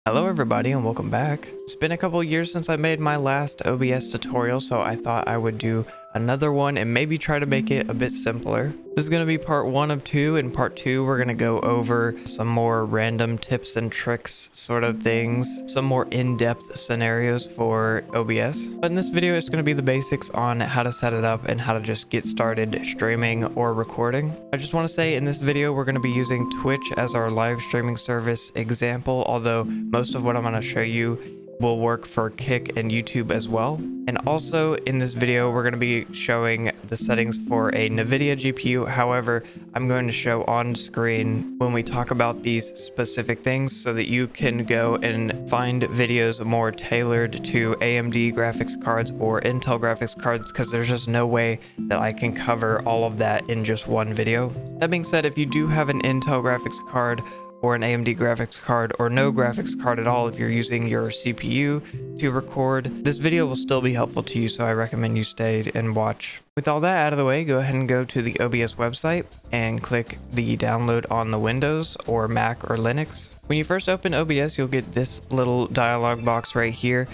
Hello everybody and welcome back. It's been a couple years since I made my last OBS tutorial, so I thought I would do another one and maybe try to make it a bit simpler. This is going to be part 1 of 2. In part 2 we're going to go over some more random tips and tricks sort of things, some more in-depth scenarios for OBS. But in this video it's going to be the basics on how to set it up and how to just get started streaming or recording. I just want to say in this video we're going to be using Twitch as our live streaming service example, although most of what I'm going to show you will work for Kick and YouTube as well. And also in this video we're going to be showing the settings for a NVIDIA GPU. However, I'm going to show on screen when we talk about these specific things so that you can go and find videos more tailored to AMD graphics cards or Intel graphics cards, because there's just no way that I can cover all of that in just one video. That being said, if you do have an Intel graphics card or an AMD graphics card, or no graphics card at all if you're using your CPU to record, this video will still be helpful to you, so I recommend you stay and watch. With all that out of the way, go ahead and go to the OBS website and click the download on the Windows or Mac or Linux. When you first open OBS, you'll get this little dialog box right here.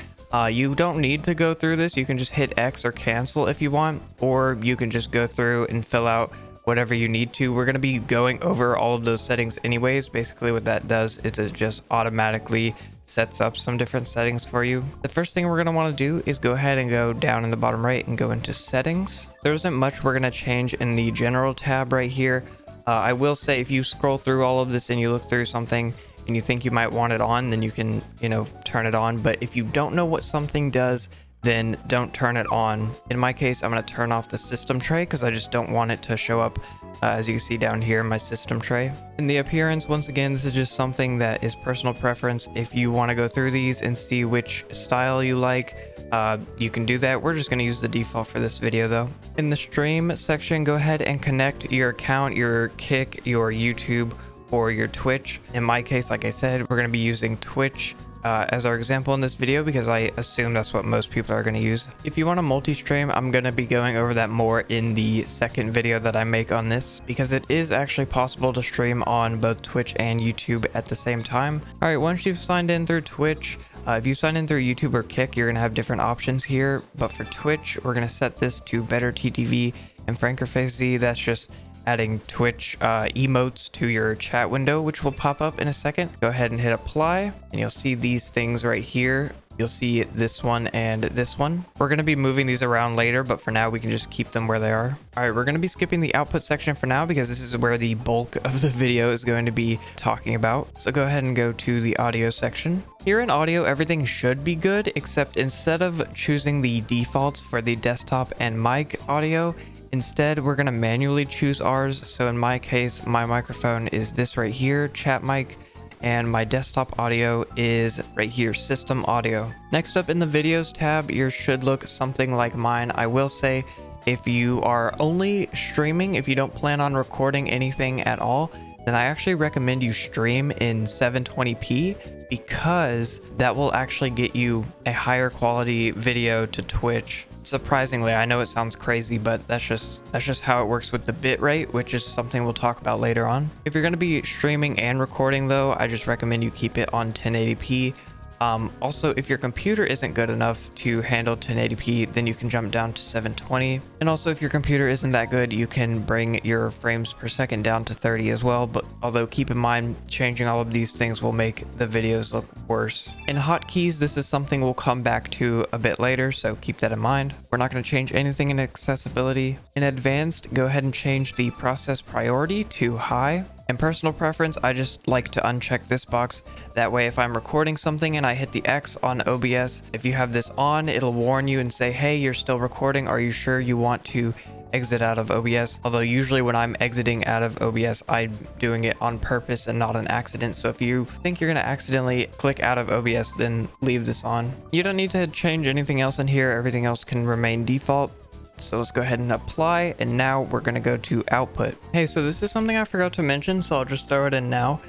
You don't need to go through this. You can just hit X or cancel if you want, or you can just go through and fill out whatever you need to. We're going to be going over all of those settings anyways. Basically what that does is it just automatically sets up some different settings for you. The first thing we're going to want to do is go ahead and go down in the bottom right and go into settings. There isn't much we're going to change in the general tab right here. I will say if you scroll through all of this and you look through something and you think you might want it on, then you can, turn it on. But if you don't know what something does, then don't turn it on. In my case, I'm going to turn off the system tray because I just don't want it to show up as you can see down here in my system tray. In the appearance, once again, this is just something that is personal preference. If you want to go through these and see which style you like, you can do that. We're just going to use the default for this video though. In the stream section, go ahead and connect your account, your Kick, your YouTube, or your Twitch. In my case, like I said, we're going to be using Twitch as our example in this video because I assume that's what most people are going to use. If you want to multi-stream, I'm going to be going over that more in the second video that I make on this, because it is actually possible to stream on both Twitch and YouTube at the same time. All right, once you've signed in through Twitch, if you sign in through YouTube or Kick, you're going to have different options here. But for Twitch, we're going to set this to Better TTV and Frankerface Z. That's just adding Twitch emotes to your chat window, which will pop up in a second. Go ahead and hit apply and you'll see these things right here. You'll see this one and this one. We're going to be moving these around later, but for now we can just keep them where they are. All right, we're going to be skipping the output section for now because this is where the bulk of the video is going to be talking about. So go ahead and go to the audio section. Here in audio, everything should be good, except instead of choosing the defaults for the desktop and mic audio, instead we're going to manually choose ours. So in my case, my microphone is this right here, chat mic, and my desktop audio is right here, system audio. Next up in the videos tab, yours should look something like mine. I will say, if you are only streaming, if you don't plan on recording anything at all, then I actually recommend you stream in 720p, because that will actually get you a higher quality video to Twitch. Surprisingly, I know it sounds crazy, but that's just how it works with the bitrate, which is something we'll talk about later on. If you're going to be streaming and recording though, I just recommend you keep it on 1080p. Also, if your computer isn't good enough to handle 1080p, then you can jump down to 720. And also, if your computer isn't that good, you can bring your frames per second down to 30 as well. But although keep in mind, changing all of these things will make the videos look worse. In hotkeys, this is something we'll come back to a bit later, so keep that in mind. We're not going to change anything in accessibility. In advanced, go ahead and change the process priority to high. In personal preference, I just like to uncheck this box. That way, if I'm recording something and I hit the X on OBS, if you have this on, it'll warn you and say, hey, you're still recording. Are you sure you want to exit out of OBS? Although usually when I'm exiting out of OBS, I'm doing it on purpose and not an accident. So if you think you're going to accidentally click out of OBS, then leave this on. You don't need to change anything else in here. Everything else can remain default. So let's go ahead and apply, and now we're going to go to output. Hey, so this is something I forgot to mention, so I'll just throw it in now.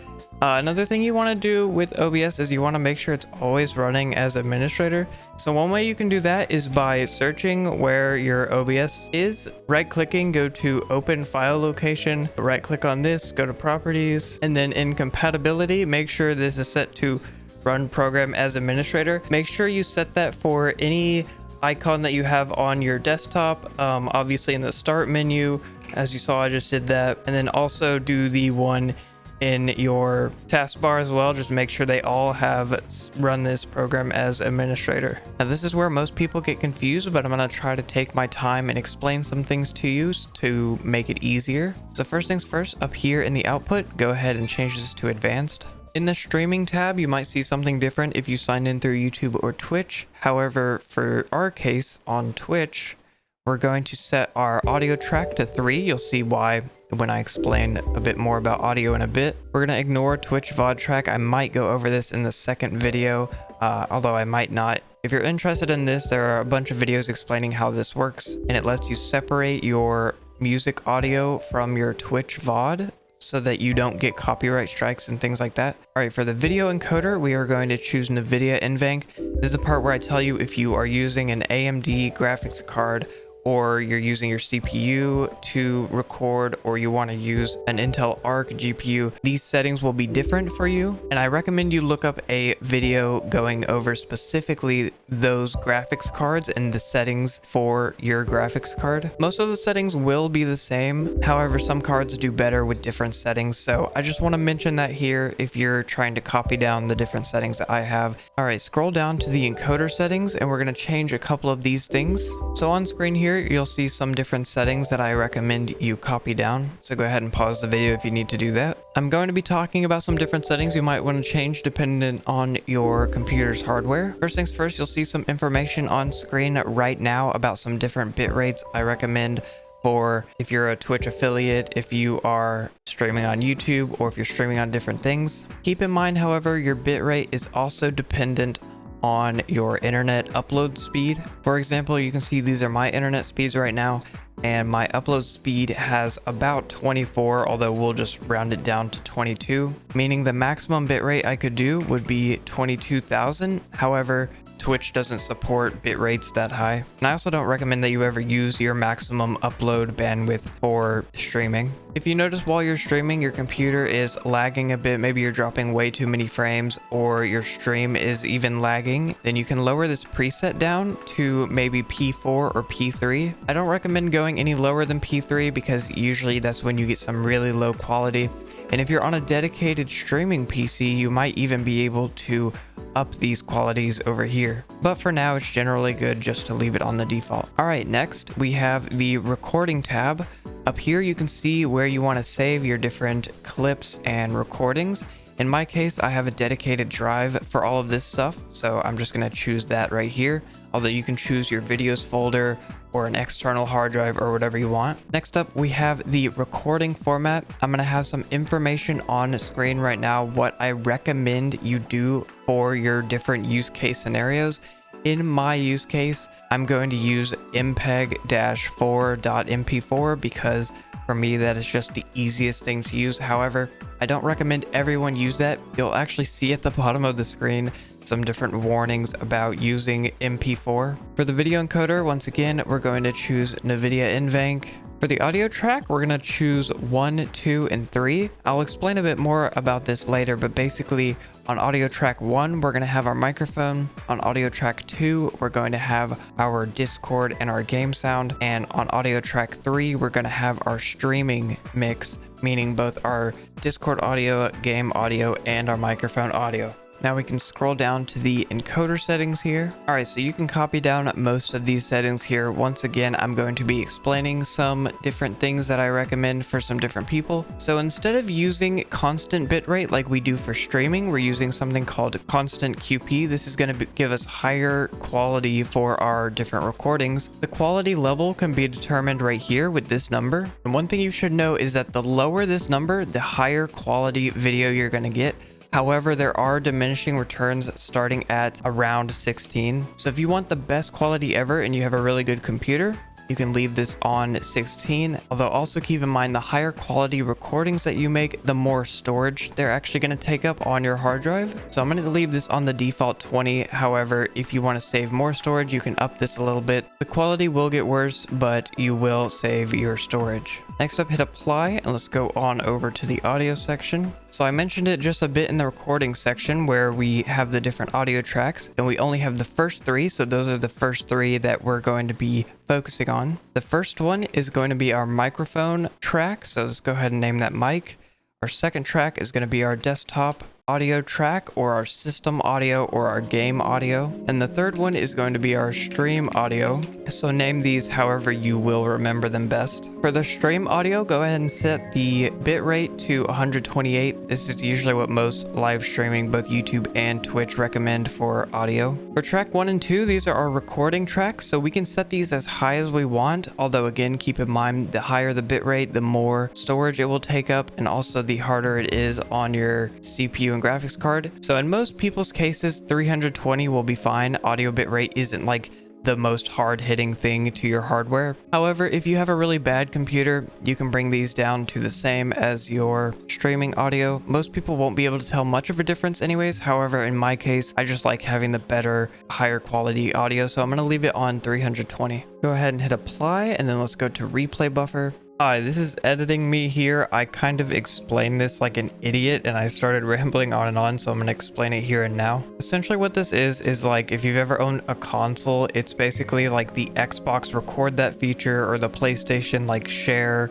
Another thing you want to do with OBS is you want to make sure it's always running as administrator. So one way you can do that is by searching where your OBS is, right clicking, go to open file location, right click on this, go to properties, and then in compatibility, make sure this is set to run program as administrator, make sure you set that for any icon that you have on your desktop. Obviously in the start menu, as you saw, I just did that. And then also do the one in your taskbar as well. Just make sure they all have run this program as administrator. Now this is where most people get confused, but I'm going to try to take my time and explain some things to you to make it easier. So first things first, up here in the output, go ahead and change this to advanced. In the streaming tab, you might see something different if you signed in through YouTube or Twitch. However, for our case on Twitch, we're going to set our audio track to 3. You'll see why when I explain a bit more about audio in a bit. We're going to ignore Twitch VOD track. I might go over this in the second video, although I might not. If you're interested in this, there are a bunch of videos explaining how this works, and it lets you separate your music audio from your Twitch VOD so that you don't get copyright strikes and things like that. All right, for the video encoder, we are going to choose NVIDIA NVENC. This is the part where I tell you if you are using an AMD graphics card or you're using your CPU to record, or you want to use an Intel Arc GPU, these settings will be different for you. And I recommend you look up a video going over specifically those graphics cards and the settings for your graphics card. Most of the settings will be the same. However, some cards do better with different settings. So I just want to mention that here if you're trying to copy down the different settings that I have. All right, scroll down to the encoder settings and we're going to change a couple of these things. So on screen here, you'll see some different settings that I recommend you copy down. So go ahead and pause the video if you need to do that. I'm going to be talking about some different settings you might want to change dependent on your computer's hardware. First things first, you'll see some information on screen right now about some different bit rates I recommend for if you're a Twitch affiliate, if you are streaming on YouTube, or if you're streaming on different things. Keep in mind, however, your bit rate is also dependent on your internet upload speed. For example, you can see these are my internet speeds right now, and my upload speed has about 24, although we'll just round it down to 22, meaning the maximum bitrate I could do would be 22,000. However, Twitch doesn't support bit rates that high. And I also don't recommend that you ever use your maximum upload bandwidth for streaming. If you notice while you're streaming, your computer is lagging a bit, maybe you're dropping way too many frames, or your stream is even lagging, then you can lower this preset down to maybe P4 or P3. I don't recommend going any lower than P3 because usually that's when you get some really low quality. And if you're on a dedicated streaming PC, you might even be able to up these qualities over here. But for now, it's generally good just to leave it on the default. All right, next we have the recording tab. Up here, you can see where you want to save your different clips and recordings. In my case, I have a dedicated drive for all of this stuff, so I'm just going to choose that right here. Although you can choose your videos folder or an external hard drive or whatever you want. Next up, we have the recording format. I'm going to have some information on screen right now what I recommend you do for your different use case scenarios. In my use case, I'm going to use mpeg-4.mp4 because for me, that is just the easiest thing to use. However, I don't recommend everyone use that. You'll actually see at the bottom of the screen some different warnings about using MP4. For the video encoder, once again, we're going to choose NVIDIA NVENC. For the audio track, we're going to choose 1, 2, and 3. I'll explain a bit more about this later, but basically on audio track 1, we're going to have our microphone. On audio track 2, we're going to have our Discord and our game sound. And on audio track 3, we're going to have our streaming mix, meaning both our Discord audio, game audio, and our microphone audio. Now we can scroll down to the encoder settings here. All right, so you can copy down most of these settings here. Once again, I'm going to be explaining some different things that I recommend for some different people. So instead of using constant bitrate like we do for streaming, we're using something called constant QP. This is going to give us higher quality for our different recordings. The quality level can be determined right here with this number. And one thing you should know is that the lower this number, the higher quality video you're going to get. However, there are diminishing returns starting at around 16. So if you want the best quality ever and you have a really good computer, you can leave this on 16. Although also keep in mind the higher quality recordings that you make, the more storage they're actually going to take up on your hard drive. So I'm going to leave this on the default 20. However, if you want to save more storage, you can up this a little bit. The quality will get worse, but you will save your storage. Next up, hit apply, and let's go on over to the audio section. So I mentioned it just a bit in the recording section where we have the different audio tracks, and we only have the first three. So those are the first three that we're going to be focusing on. The first one is going to be our microphone track. So let's go ahead and name that mic. Our second track is going to be our desktop audio track, or our system audio, or our game audio. And the third one is going to be our stream audio. So name these however you will remember them best. For the stream audio, go ahead and set the bitrate to 128. This is usually what most live streaming, both YouTube and Twitch, recommend for audio. For track 1 and 2, these are our recording tracks, so we can set these as high as we want, although again, keep in mind the higher the bitrate, the more storage it will take up, and also the harder it is on your CPU and graphics card. So in most people's cases, 320 will be fine. Audio bitrate isn't like the most hard-hitting thing to your hardware. However, if you have a really bad computer, you can bring these down to the same as your streaming audio. Most people won't be able to tell much of a difference anyways. However, in my case, I just like having the better, higher quality audio, so I'm going to leave it on 320. Go ahead and hit apply, and then let's go to replay buffer. Hi, this is editing me here. I kind of explained this like an idiot and I started rambling on and on, so I'm going to explain it here and now. Essentially what this is like if you've ever owned a console, it's basically like the Xbox record that feature, or the PlayStation like share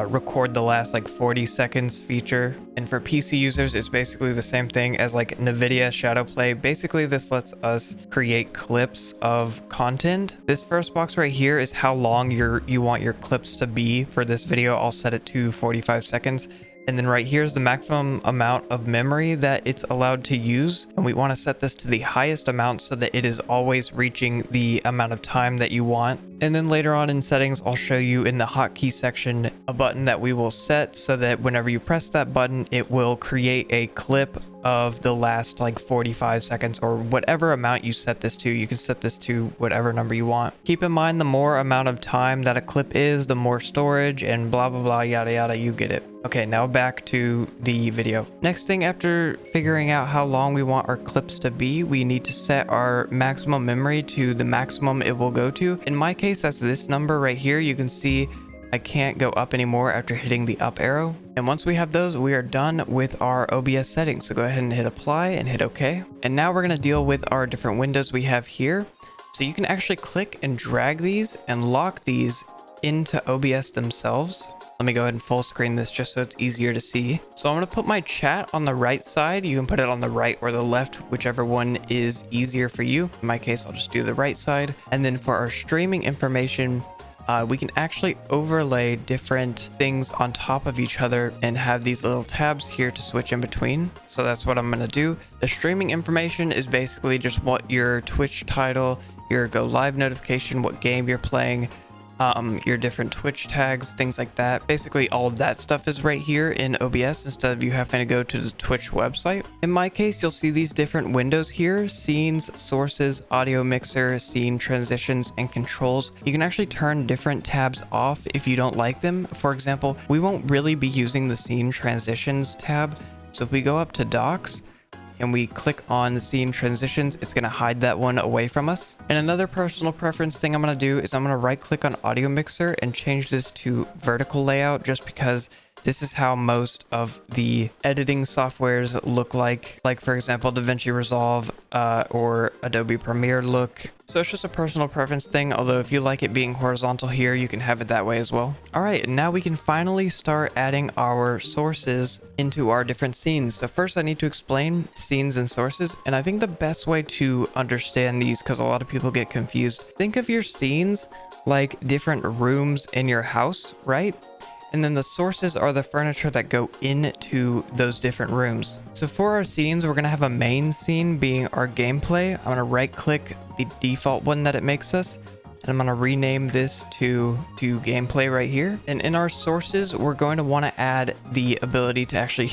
record the last like 40 seconds feature. And for PC users, it's basically the same thing as like NVIDIA Shadowplay. Basically, this lets us create clips of content. This first box right here is how long you want your clips to be for this video. I'll set it to 45 seconds. And then right here is the maximum amount of memory that it's allowed to use. And we want to set this to the highest amount so that it is always reaching the amount of time that you want. And then later on in settings, I'll show you in the hotkey section a button that we will set so that whenever you press that button, it will create a clip of the last like 45 seconds or whatever amount you set this to. You can set this to whatever number you want. Keep in mind, the more amount of time that a clip is, the more storage and blah blah blah, yada yada, you get it. Okay, now back to the video. Next thing, after figuring out how long we want our clips to be, we need to set our maximum memory to the maximum it will go to. In my case, that's this number right here. You can see I can't go up anymore after hitting the up arrow. And once we have those, we are done with our OBS settings. So go ahead and hit apply and hit OK. And now we're going to deal with our different windows we have here. So you can actually click and drag these and lock these into OBS themselves. Let me go ahead and full screen this just so it's easier to see. So I'm going to put my chat on the right side. You can put it on the right or the left, whichever one is easier for you. In my case, I'll just do the right side. And then for our streaming information, we can actually overlay different things on top of each other and have these little tabs here to switch in between. So that's what I'm going to do. The streaming information is basically just what your Twitch title, your go live notification, what game you're playing, your different Twitch tags, things like that. Basically all of that stuff is right here in OBS instead of you having to go to the Twitch website. In my case, you'll see these different windows here: scenes, sources, audio mixer, scene transitions, and controls. You can actually turn different tabs off if you don't like them. For example, we won't really be using the scene transitions tab. So if we go up to Docks and we click on scene transitions, it's going to hide that one away from us. And another personal preference thing I'm going to do is I'm going to right click on audio mixer and change this to vertical layout, just because this is how most of the editing softwares look like for example, DaVinci Resolve or Adobe Premiere look. So it's just a personal preference thing, although if you like it being horizontal here, you can have it that way as well. All right, and now we can finally start adding our sources into our different scenes. So first I need to explain scenes and sources, and I think the best way to understand these, because a lot of people get confused, think of your scenes like different rooms in your house, right? And then the sources are the furniture that go into those different rooms. So for our scenes, we're going to have a main scene being our gameplay. I'm going to right click the default one that it makes us, and I'm going to rename this to gameplay right here. And in our sources, we're going to want to add the ability to actually,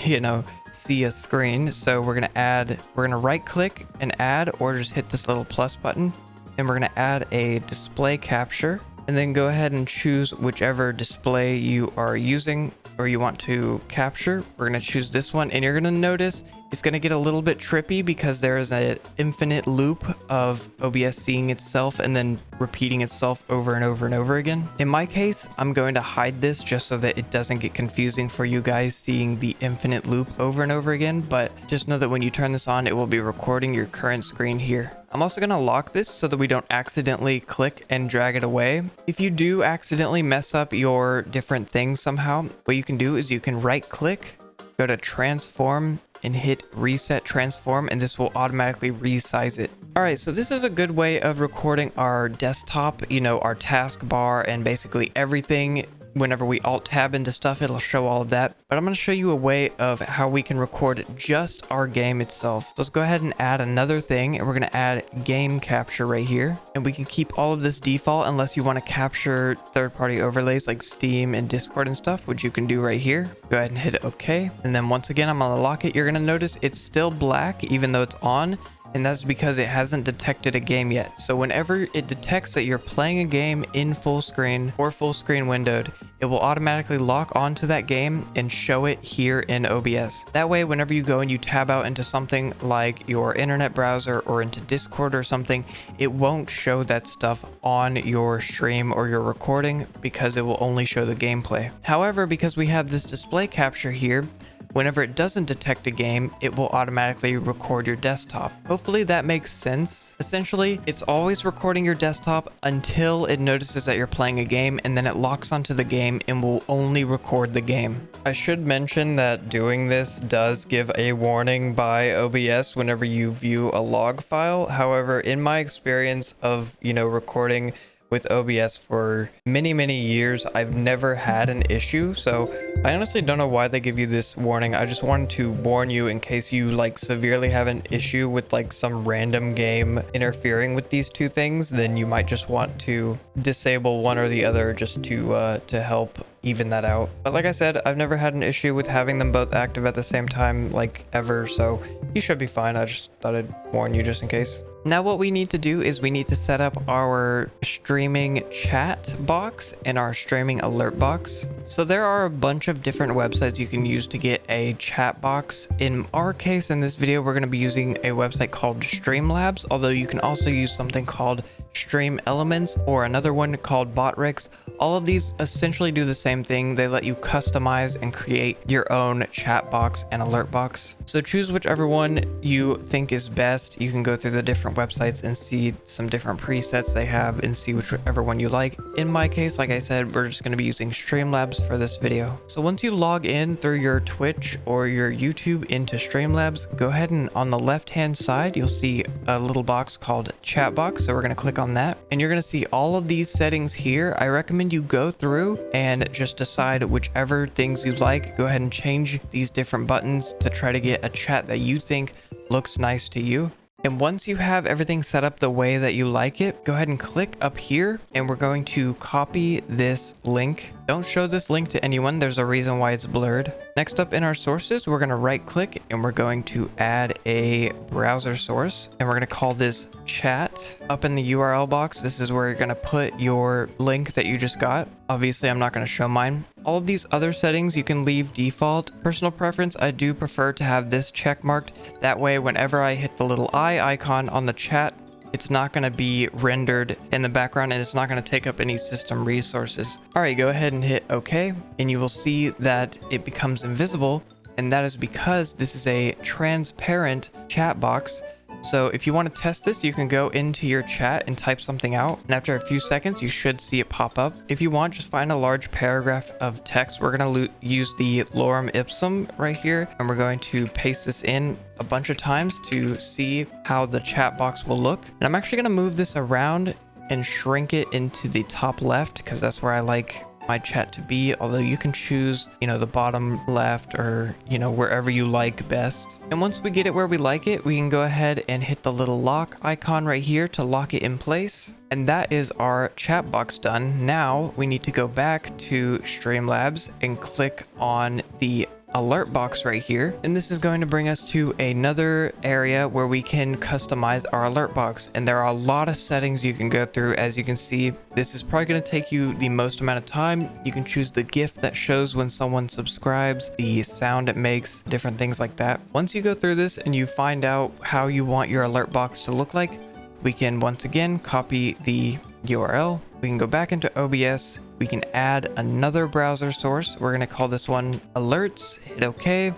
see a screen. So we're going to right click and add, or just hit this little plus button. And we're going to add a display capture. And then go ahead and choose whichever display you are using or you want to capture. We're going to choose this one, and you're going to notice It's going to get a little bit trippy because there is an infinite loop of OBS seeing itself and then repeating itself over and over and over again. In my case, I'm going to hide this just so that it doesn't get confusing for you guys seeing the infinite loop over and over again, but just know that when you turn this on, it will be recording your current screen here. I'm also going to lock this so that we don't accidentally click and drag it away. If you do accidentally mess up your different things somehow, what you can do is you can right click, go to transform, and hit reset transform, and this will automatically resize it. All right, so this is a good way of recording our desktop, our taskbar, and basically everything. Whenever we alt tab into stuff, it'll show all of that. But I'm going to show you a way of how we can record just our game itself. So let's go ahead and add another thing, and we're going to add game capture right here. And we can keep all of this default unless you want to capture third-party overlays like Steam and Discord and stuff, which you can do right here. Go ahead and hit OK. And then once again, I'm going to lock it. You're going to notice it's still black even though it's on. And that's because it hasn't detected a game yet. So whenever it detects that you're playing a game in full screen or full screen windowed, it will automatically lock onto that game and show it here in OBS. That way, whenever you go and you tab out into something like your internet browser or into Discord or something, it won't show that stuff on your stream or your recording because it will only show the gameplay. However, because we have this display capture here, whenever it doesn't detect a game, it will automatically record your desktop. Hopefully that makes sense. Essentially, it's always recording your desktop until it notices that you're playing a game, and then it locks onto the game and will only record the game. I should mention that doing this does give a warning by OBS whenever you view a log file. However, in my experience of, recording with OBS for many years, I've never had an issue, so I honestly don't know why they give you this warning. I just wanted to warn you in case you severely have an issue with some random game interfering with these two things, then you might just want to disable one or the other just to help even that out. But like I said, I've never had an issue with having them both active at the same time ever, so you should be fine. I just thought I'd warn you just in case. Now what we need to do is we need to set up our streaming chat box and our streaming alert box. So there are a bunch of different websites you can use to get a chat box. In our case, in this video, we're going to be using a website called Streamlabs, although you can also use something called Stream Elements or another one called Botrix. All of these essentially do the same thing. They let you customize and create your own chat box and alert box. So choose whichever one you think is best. You can go through the different websites and see some different presets they have and see whichever one you like. In my case, like I said, we're just going to be using Streamlabs for this video. So once you log in through your Twitch or your YouTube into Streamlabs, go ahead and on the left hand side, you'll see a little box called chat box. So we're going to click on that and you're going to see all of these settings here. I recommend you go through and just decide whichever things you like. Go ahead and change these different buttons to try to get a chat that you think looks nice to you. And once you have everything set up the way that you like it, go ahead and click up here and we're going to copy this link. Don't show this link to anyone. There's a reason why it's blurred. Next up in our sources, we're going to right click and we're going to add a browser source and we're going to call this chat. Up in the URL box, this is where you're going to put your link that you just got. Obviously, I'm not going to show mine. All of these other settings you can leave default. Personal preference, I do prefer to have this check marked. That way, whenever I hit the little eye icon on the chat, it's not going to be rendered in the background and it's not going to take up any system resources. All right, go ahead and hit OK and you will see that it becomes invisible. And that is because this is a transparent chat box. So if you want to test this, you can go into your chat and type something out. And after a few seconds, you should see it pop up. If you want, just find a large paragraph of text. We're going to use the lorem ipsum right here. And we're going to paste this in a bunch of times to see how the chat box will look. And I'm actually going to move this around and shrink it into the top left because that's where I like my chat to be, although you can choose the bottom left or wherever you like best. And once we get it where we like it, we can go ahead and hit the little lock icon right here to lock it in place. And that is our chat box done. Now we need to go back to Streamlabs and click on the alert box right here, and this is going to bring us to another area where we can customize our alert box. And there are a lot of settings you can go through. As you can see, this is probably going to take you the most amount of time. You can choose the GIF that shows when someone subscribes, the sound it makes, different things like that. Once you go through this and you find out how you want your alert box to look like, we can once again copy the URL. We can go back into OBS. We can add another browser source. We're going to call this one alerts. Hit OK.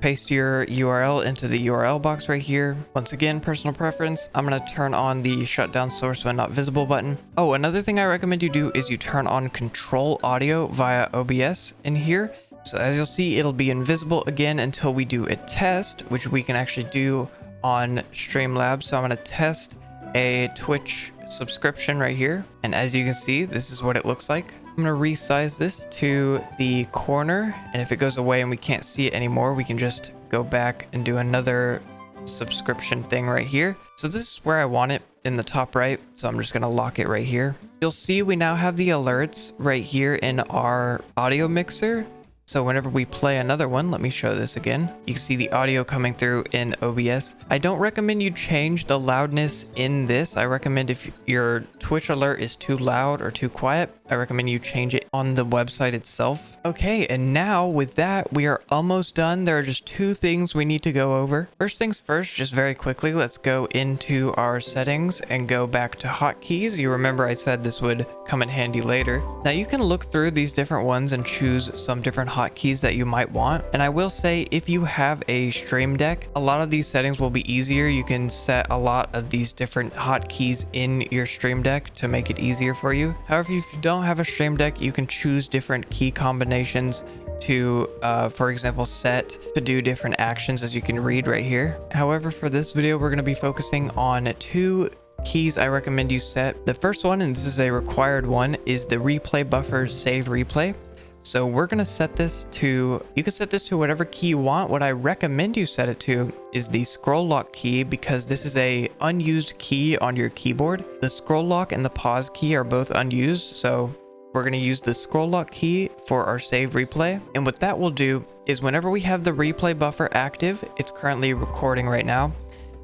Paste your URL into the URL box right here. Once again, personal preference. I'm going to turn on the shutdown source when not visible button. Oh, another thing I recommend you do is you turn on control audio via OBS in here. So as you'll see, it'll be invisible again until we do a test, which we can actually do on Streamlabs. So I'm going to test a Twitch subscription right here, and as you can see, this is what it looks like. I'm going to resize this to the corner, and if it goes away and we can't see it anymore, we can just go back and do another subscription thing right here. So this is where I want it, in the top right, so I'm just going to lock it right here. You'll see we now have the alerts right here in our audio mixer. So whenever we play another one, let me show this again. You can see the audio coming through in OBS. I don't recommend you change the loudness in this. I recommend if your Twitch alert is too loud or too quiet, I recommend you change it on the website itself. Okay, and now with that, we are almost done. There are just two things we need to go over. First things first, just very quickly, let's go into our settings and go back to hotkeys. You remember I said this would come in handy later. Now you can look through these different ones and choose some different hotkeys that you might want. And I will say, if you have a stream deck, a lot of these settings will be easier. You can set a lot of these different hotkeys in your stream deck to make it easier for you. However, if you don't have a stream deck, you can choose different key combinations to, for example, set to do different actions, as you can read right here. However, for this video, we're going to be focusing on two keys I recommend you set. The first one, and this is a required one, is the replay buffer save replay. So we're going to set this to, you can set this to whatever key you want. What I recommend you set it to is the scroll lock key, because this is a unused key on your keyboard. The scroll lock and the pause key are both unused. So we're going to use the scroll lock key for our save replay. And what that will do is whenever we have the replay buffer active, it's currently recording right now.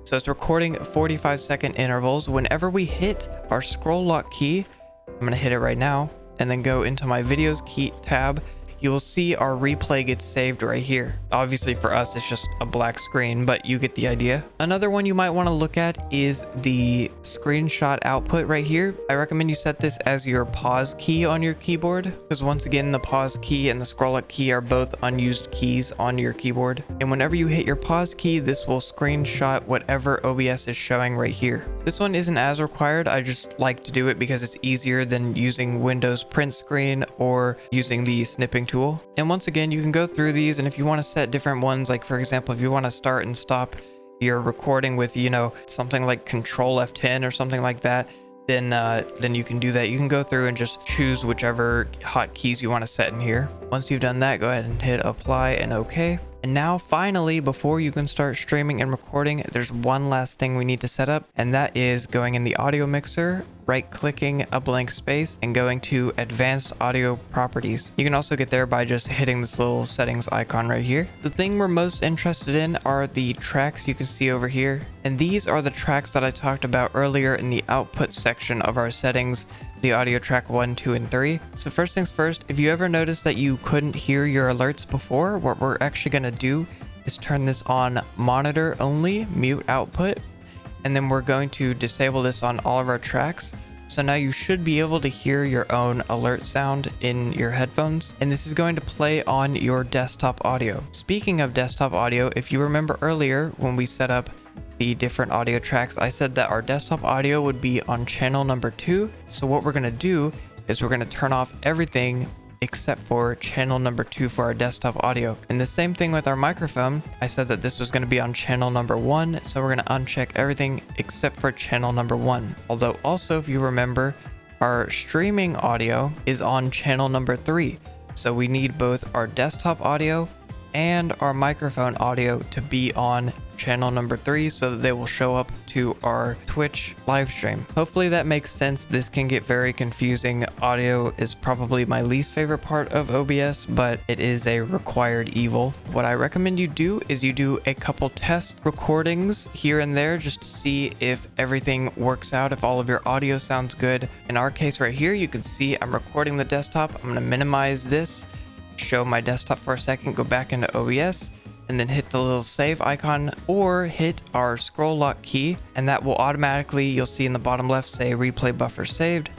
So it's recording 45-second intervals. Whenever we hit our scroll lock key, I'm going to hit it right now, and then go into my videos key tab, you will see our replay gets saved right here. Obviously for us, it's just a black screen, but you get the idea. Another one you might want to look at is the screenshot output right here. I recommend you set this as your pause key on your keyboard, because once again, the pause key and the scroll up key are both unused keys on your keyboard. And whenever you hit your pause key, this will screenshot whatever OBS is showing right here. This one isn't as required. I just like to do it because it's easier than using Windows print screen or using the snipping tool. And once again, you can go through these, and if you want to set different ones, like for example, if you want to start and stop your recording with, you know, something like Control F10 or something like that, then you can do that. You can go through and just choose whichever hotkeys you want to set in here. Once you've done that, go ahead and hit apply and OK. And now finally, before you can start streaming and recording, there's one last thing we need to set up, and that is going in the audio mixer, right-clicking a blank space, and going to advanced audio properties. You can also get there by just hitting this little settings icon right here. The thing we're most interested in are the tracks you can see over here, and these are the tracks that I talked about earlier in the output section of our settings, the audio track 1, 2, and 3. So first things first, if you ever noticed that you couldn't hear your alerts before, what we're actually going to do is turn this on monitor only, mute output, and then we're going to disable this on all of our tracks. So now you should be able to hear your own alert sound in your headphones, and this is going to play on your desktop audio. Speaking of desktop audio, if you remember earlier when we set up the different audio tracks, I said that our desktop audio would be on channel number 2. So what we're going to do is we're going to turn off everything except for channel number 2 for our desktop audio. And the same thing with our microphone. I said that this was going to be on channel number 1, so we're going to uncheck everything except for channel number 1. Although also, if you remember, our streaming audio is on channel number 3. So we need both our desktop audio and our microphone audio to be on channel number 3 so that they will show up to our Twitch live stream. Hopefully that makes sense. This can get very confusing. Audio is probably my least favorite part of OBS, but it is a required evil. What I recommend you do is you do a couple test recordings here and there just to see if everything works out, if all of your audio sounds good. In our case right here, you can see I'm recording the desktop. I'm going to minimize this, show my desktop for a second, go back into OBS, and then hit the little save icon or hit our scroll lock key, and that will automatically, you'll see in the bottom left, say replay buffer saved.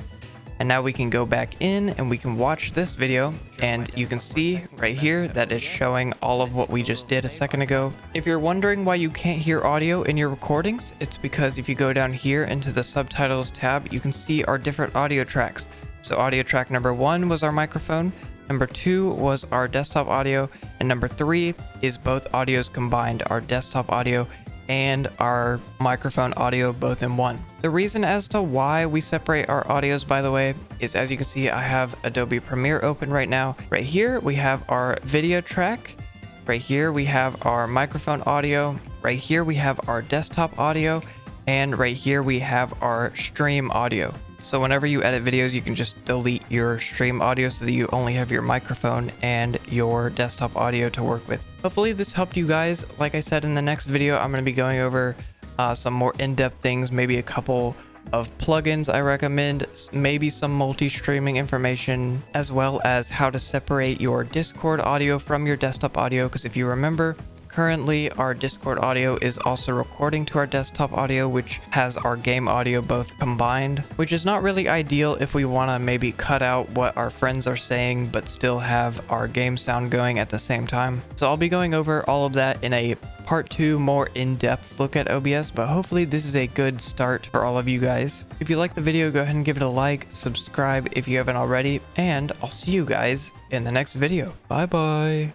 And now we can go back in and we can watch this video, and you can see right here that is showing all of what we just did a second ago. If you're wondering why you can't hear audio in your recordings, it's because if you go down here into the subtitles tab, you can see our different audio tracks. So audio track number 1 was our microphone, number 2 was our desktop audio, and number 3 is both audios combined, our desktop audio and our microphone audio both in one. The reason as to why we separate our audios, by the way, is as you can see, I have Adobe Premiere open right now. Right here, we have our video track. Right here, we have our microphone audio. Right here, we have our desktop audio. And right here, we have our stream audio. So whenever you edit videos, you can just delete your stream audio so that you only have your microphone and your desktop audio to work with. Hopefully this helped you guys. Like I said, in the next video, I'm going to be going over some more in-depth things, maybe a couple of plugins I recommend, maybe some multi-streaming information, as well as how to separate your Discord audio from your desktop audio. Because if you remember, currently our Discord audio is also recording to our desktop audio, which has our game audio both combined, which is not really ideal if we want to maybe cut out what our friends are saying but still have our game sound going at the same time. So I'll be going over all of that in a part 2 more in-depth look at OBS, but hopefully this is a good start for all of you guys. If you like the video, go ahead and give it a like, subscribe if you haven't already, and I'll see you guys in the next video. Bye bye.